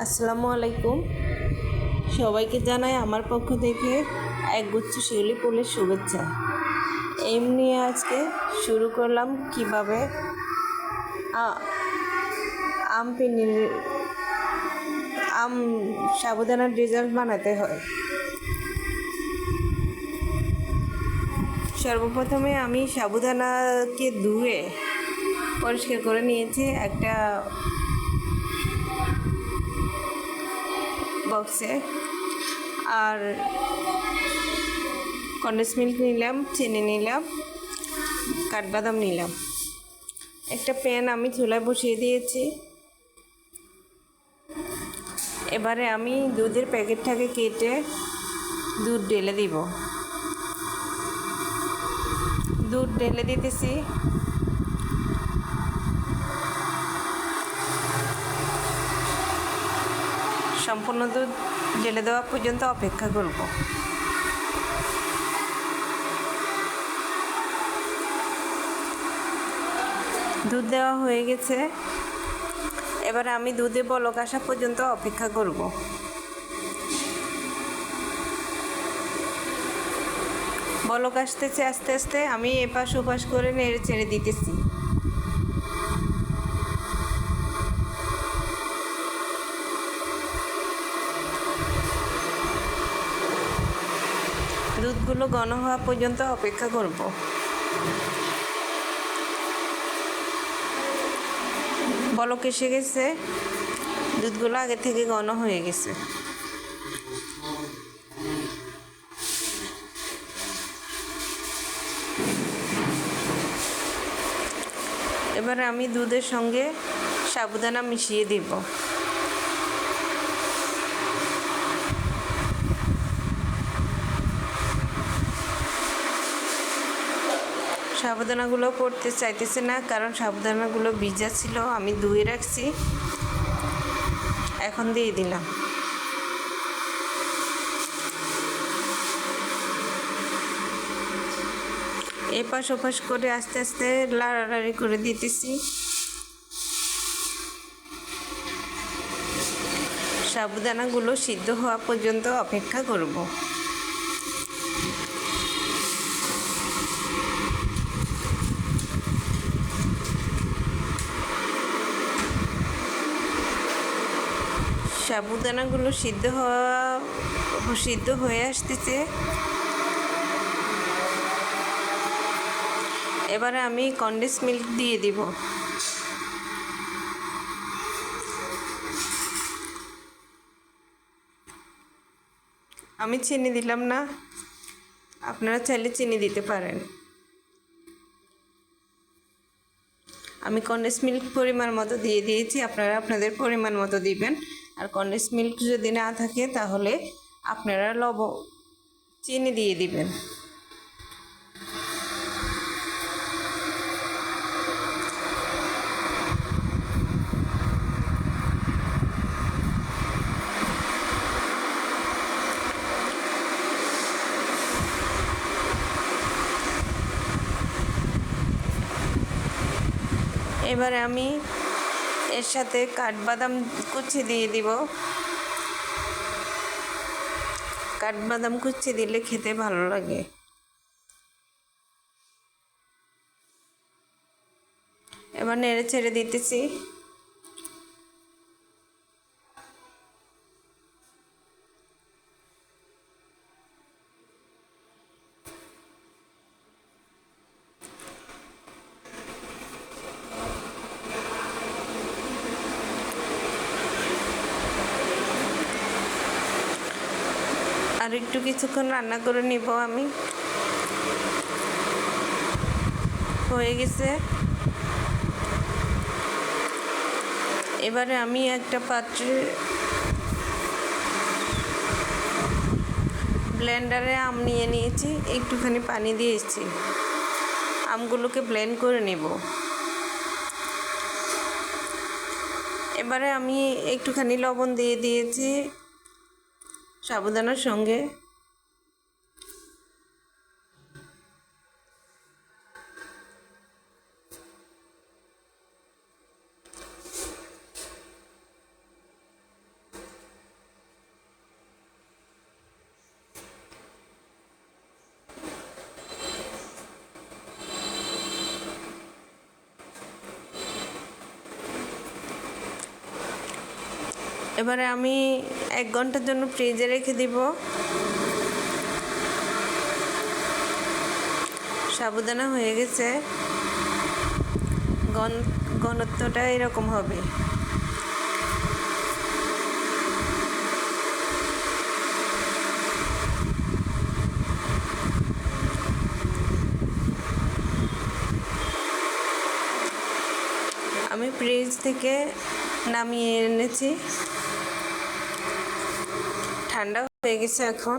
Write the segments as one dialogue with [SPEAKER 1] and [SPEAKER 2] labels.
[SPEAKER 1] আসসালামু আলাইকুম। সবাইকে জানাই আমার পক্ষ থেকে একগুচ্ছ শিউলি ফুলের শুভেচ্ছা। এমনি আজকে শুরু করলাম কিভাবে আম পিনির আম সাবুদানার ডেজার্ট বানাতে হয়। সর্বপ্রথমে আমি সাবুদানাকে ধুয়ে পরিষ্কার করে নিয়েছি একটা বক্সে। আর কন্ডেন্স মিল্ক নিলাম, চিনি নিলাম, কাঠবাদাম নিলাম। একটা প্যান আমি চুলায় বসিয়ে দিয়েছি। এবারে আমি দুধের প্যাকেটটাকে কেটে দুধ ঢেলে দিব। দুধ ঢেলে দিতেছি। সম্পূর্ণ দুধ ঢেলে দেওয়া পর্যন্ত অপেক্ষা করব। দুধ দেওয়া হয়ে গেছে। এবারে আমি দুধে বলক আসা পর্যন্ত অপেক্ষা করব। বলক আসতেছে আস্তে আস্তে, আমি এপাশ ওপাশ করে নেড়ে ছেড়ে দিতেছি। দুধগুলো ঘন হওয়া পর্যন্ত অপেক্ষা করব। বলক এসে গেছে, দুধগুলো আগে থেকে ঘন হয়ে গেছে। এবারে আমি দুধের সঙ্গে সাবুদানা মিশিয়ে দিব। সাবুদানাগুলো পড়তে চাইতেছে না, কারণ সাবুদানাগুলো ভিজা ছিল, আমি ধুয়ে রাখছি। এখন দিয়ে দিলাম। এপাশ ওপাশ করে আস্তে আস্তে লাড়ালাড়ি করে দিতেছি। সাবুদানাগুলো সিদ্ধ হওয়া পর্যন্ত অপেক্ষা করব। সাবুদানাগুলো সিদ্ধ হয়ে আসতেছে। এবারে আমি কন্ডেন্স মিল্ক দিয়ে দিব। আমি চিনি দিলাম না, আপনারা চাইলে চিনি দিতে পারেন। আমি কন্ডেন্স মিল্ক পরিমাণ মতো দিয়ে দিয়েছি, আপনারা আপনাদের পরিমাণ মতো দিবেন। আর কন্ডেন্স মিল্ক যদি না থাকে তাহলে আপনারা চিনি দিয়ে দিবেন। এবারে আমি এর সাথে কাঠবাদাম কুচি দিয়ে দিব। কাঠবাদাম কুচি দিলে খেতে ভালো লাগে। এবার নেড়ে ছেড়ে দিতেছি। আর একটু কিছুক্ষণ রান্না করে নিব আমি। হয়ে গেছে। এবারে আমি একটা পাত্রে ব্লেন্ডারে আম নিয়ে নিয়েছি, একটুখানি পানি দিয়েছি। আমগুলোকে ব্লেন্ড করে নেব। এবারে আমি একটুখানি লবণ দিয়ে দিয়েছি সাবুদানার সঙ্গে। এবারে আমি 1 ঘন্টার জন্য ফ্রিজে রেখে দিব। সাবুদানা হয়ে গেছে, ঘনত্বটা এরকম হবে। আমি ফ্রিজ থেকে নামিয়ে এনেছি, ঠান্ডা হয়ে গেছে এখন।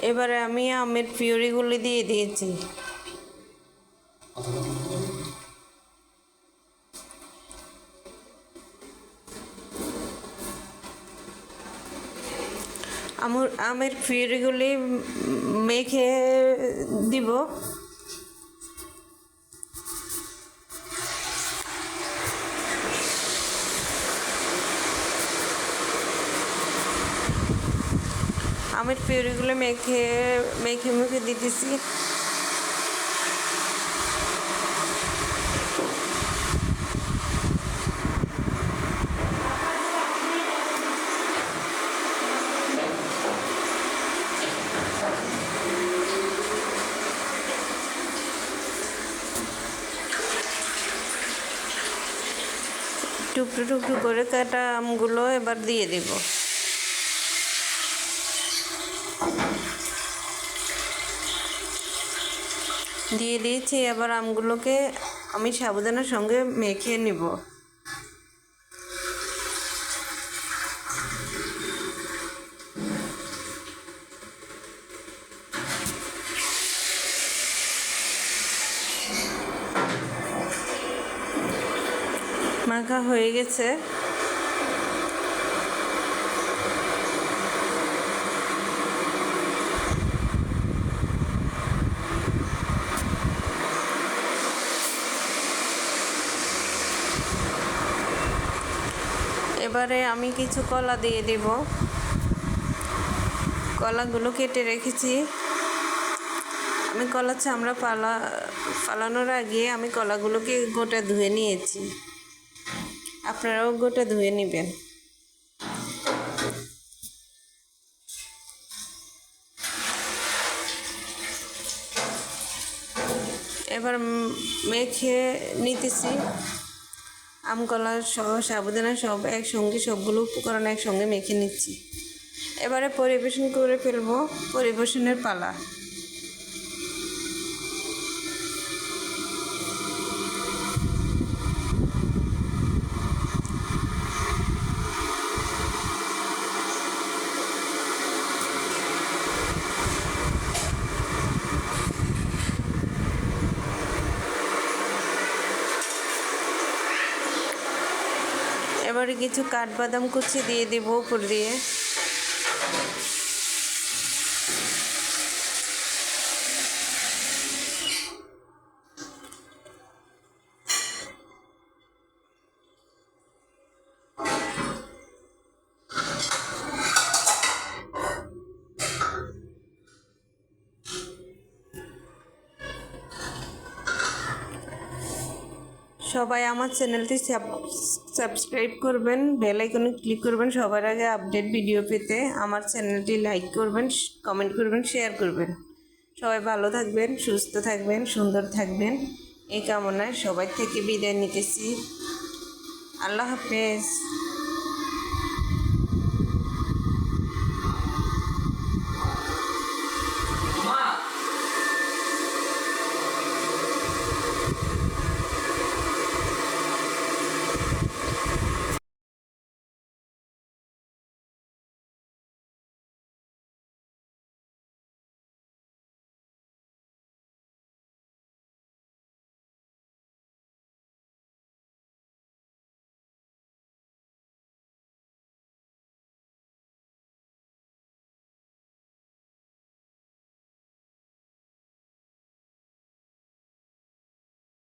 [SPEAKER 1] এবারে আমি আমের পিউরিগুলি দিয়ে দিয়েছি। আমের পিউরিগুলি মেখে দিব। আমের পিউরিগুলো মেখে মেখে দিতেছি। টুকরো টুকরো করে কাটা আমগুলো এবার দিয়ে দেব। দিয়ে দিয়েছি। এবার আমগুলোকে আমি সাবুদানার সঙ্গে মেখে নিব। মাখা হয়ে গেছে। এবারে আমি কিছু কলা দিয়ে দেব। কলাগুলো কেটে রেখেছি। আমি কলার চামড়া ফালানোর আগে আমি কলাগুলোকে গোটা ধুয়ে নিয়েছি। আপনারাও গোটা ধুয়ে নেবেন। এবার মেখে নিতেছি। আম কলা সহ সাবুদানা সব একসঙ্গে, সবগুলো উপকরণ একসঙ্গে মেখে নিচ্ছি। এবারে পরিবেশন করে ফেলবো। পরিবেশনের পালা। এবারে কিছু কাঠবাদাম কুচি দিয়ে দেব উপর দিয়ে। সবাই আমার চ্যানেলটি সাবস্ক্রাইব করবেন, বেল আইকনে ক্লিক করবেন সবার আগে আপডেট ভিডিও পেতে। আমার চ্যানেলটি লাইক করবেন, কমেন্ট করবেন, শেয়ার করবেন। সবাই ভালো থাকবেন, সুস্থ থাকবেন, সুন্দর থাকবেন, এই কামনায় সবাই থেকে বিদায় নিতেছি। আল্লাহ হাফেজ।